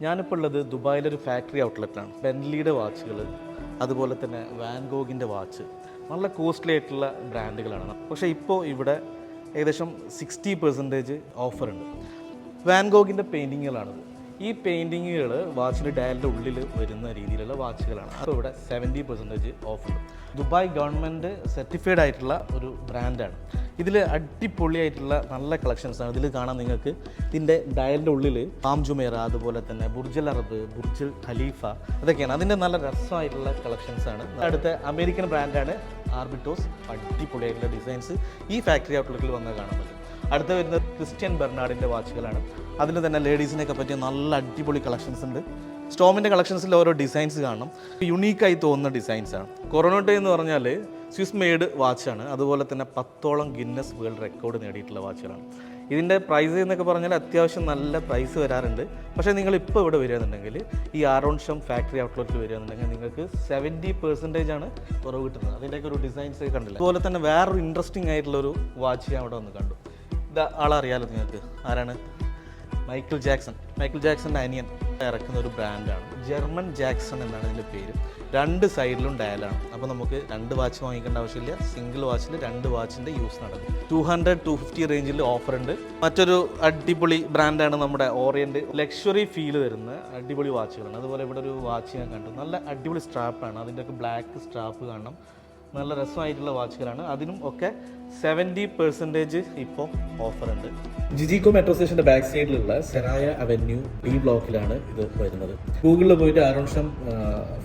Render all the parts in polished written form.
ഞാനിപ്പോൾ ഉള്ളത് ദുബായിലൊരു ഫാക്ടറി ഔട്ട്ലെറ്റാണ്. ബെൻലിയുടെ വാച്ചുകൾ, അതുപോലെ തന്നെ വാൻഗോഗിൻ്റെ വാച്ച്, നല്ല കോസ്റ്റ്ലി ആയിട്ടുള്ള ബ്രാൻഡുകളാണ്. പക്ഷേ ഇപ്പോൾ ഇവിടെ ഏകദേശം 60% ഓഫറുണ്ട്. വാൻഗോഗിൻ്റെ പെയിൻറ്റിങ്ങുകളാണിത്. ഈ പെയിൻറ്റിങ്ങുകൾ വാച്ചിൻ്റെ ഡയലിൻ്റെ ഉള്ളിൽ വരുന്ന രീതിയിലുള്ള വാച്ചുകളാണ്. അപ്പോൾ ഇവിടെ 70% ഓഫുണ്ട്. ദുബായ് ഗവൺമെൻറ് സർട്ടിഫൈഡ് ആയിട്ടുള്ള ഒരു ബ്രാൻഡാണ്. ഇതിൽ അടിപൊളിയായിട്ടുള്ള നല്ല കളക്ഷൻസാണ്. ഇതിൽ കാണാൻ നിങ്ങൾക്ക് ഇതിൻ്റെ ഡയലിൻ്റെ ഉള്ളിൽ പാം ജുമേറ, അതുപോലെ തന്നെ ബുർജൽ അറബ്, ബുർജ് ഖലീഫ, അതൊക്കെയാണ് അതിൻ്റെ നല്ല രസമായിട്ടുള്ള കളക്ഷൻസാണ്. അടുത്ത അമേരിക്കൻ ബ്രാൻഡാണ് ആർബിറ്റോസ്. അടിപൊളിയായിട്ടുള്ള ഡിസൈൻസ് ഈ ഫാക്ടറി ഔട്ട്ലെറ്റിൽ വന്ന് കാണാൻ പറ്റും. അടുത്ത വരുന്നത് ക്രിസ്ത്യൻ ബെർണാഡിൻ്റെ വാച്ചുകളാണ്. അതിൽ തന്നെ ലേഡീസിനെയൊക്കെ പറ്റിയ നല്ല അടിപൊളി കളക്ഷൻസ് ഉണ്ട്. സ്റ്റോമിൻ്റെ കളക്ഷൻസിൽ ഓരോ ഡിസൈൻസ് കാണണം. യുണീക്കായി തോന്നുന്ന ഡിസൈൻസാണ്. കൊറോണോട്ടെ എന്ന് പറഞ്ഞാൽ സ്വിസ് മെയ്ഡ് വാച്ചാണ്. അതുപോലെ തന്നെ 10ഓളം ഗിന്നസ് വേൾഡ് റെക്കോർഡ് നേടിയിട്ടുള്ള വാച്ചുകളാണ്. ഇതിൻ്റെ പ്രൈസ് എന്നൊക്കെ പറഞ്ഞാൽ അത്യാവശ്യം നല്ല പ്രൈസ് വരാറുണ്ട്. പക്ഷേ നിങ്ങളിപ്പോൾ ഇവിടെ വരികയെന്നുണ്ടെങ്കിൽ ഈ ആറോൺഷം ഫാക്ടറി ഔട്ട്ലെറ്റിൽ വരികയെന്നുണ്ടെങ്കിൽ നിങ്ങൾക്ക് 70% ആണ് കുറവ് കിട്ടുന്നത്. അതിൻ്റെയൊക്കെ ഒരു ഡിസൈൻസ് കണ്ടില്ല. അതുപോലെ തന്നെ വേറൊരു ഇൻട്രസ്റ്റിംഗ് ആയിട്ടുള്ളൊരു വാച്ച് ഞാൻ അവിടെ വന്ന് കണ്ടു. ഇത് ആളറിയാലോ നിങ്ങൾക്ക്, ആരാണ്? മൈക്കിൾ ജാക്സൻ്റെ അനിയൻ ഇറക്കുന്ന ഒരു ബ്രാൻഡാണ്. ജർമ്മൻ ജാക്സൺ എന്നാണ് ഇതിൻ്റെ പേര്. 2 സൈഡിലും ഡയലാണ്. അപ്പോൾ നമുക്ക് 2 വാച്ച് വാങ്ങിക്കേണ്ട ആവശ്യമില്ല. സിംഗിൾ വാച്ചിൽ 2 വാച്ചിൻ്റെ യൂസ് നടക്കും. 200-250 റേഞ്ചിൽ ഓഫറുണ്ട്. മറ്റൊരു അടിപൊളി ബ്രാൻഡാണ് നമ്മുടെ ഓറിയൻ്റ്. ലക്ഷറി ഫീൽ വരുന്ന അടിപൊളി വാച്ചുകളാണ്. അതുപോലെ ഇവിടെ ഒരു വാച്ച് ഞാൻ കണ്ടു. നല്ല അടിപൊളി സ്ട്രാപ്പാണ്. അതിൻ്റെയൊക്കെ ബ്ലാക്ക് സ്ട്രാപ്പ് കാണണം. നല്ല രസമായിട്ടുള്ള വാച്ചുകളാണ്. അതിനും ഒക്കെ 70% ഇപ്പോൾ ഓഫറുണ്ട്. ജിജിക്കോ മെട്രോ സ്റ്റേഷൻ്റെ ബാക്ക് സൈഡിലുള്ള സെറായ അവന്യൂ B ബ്ലോക്കിലാണ് ഇത് വരുന്നത്. ഗൂഗിളിൽ പോയിട്ട് ആറോൺഷം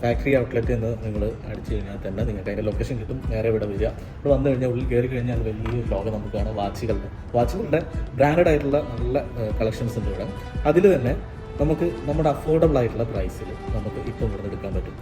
ഫാക്ടറി ഔട്ട്ലെറ്റ് എന്ന് നിങ്ങൾ അടിച്ചു കഴിഞ്ഞാൽ തന്നെ നിങ്ങൾക്ക് അതിൻ്റെ ലൊക്കേഷൻ കിട്ടും. നേരെ ഇവിടെ വരിക. ഇവിടെ വന്നു കഴിഞ്ഞാൽ ഉള്ളിൽ കയറി കഴിഞ്ഞാൽ വലിയ ബ്ലോഗ് നമുക്ക് കാണാം. വാച്ചുകളുടെ ബ്രാൻഡഡ് ആയിട്ടുള്ള നല്ല കളക്ഷൻസ് ഉണ്ട് ഇവിടെ. അതിൽ തന്നെ നമുക്ക് നമ്മുടെ അഫോർഡബിൾ ആയിട്ടുള്ള പ്രൈസിൽ നമുക്ക് ഇപ്പോൾ ഇവിടെ എടുക്കാൻ പറ്റും.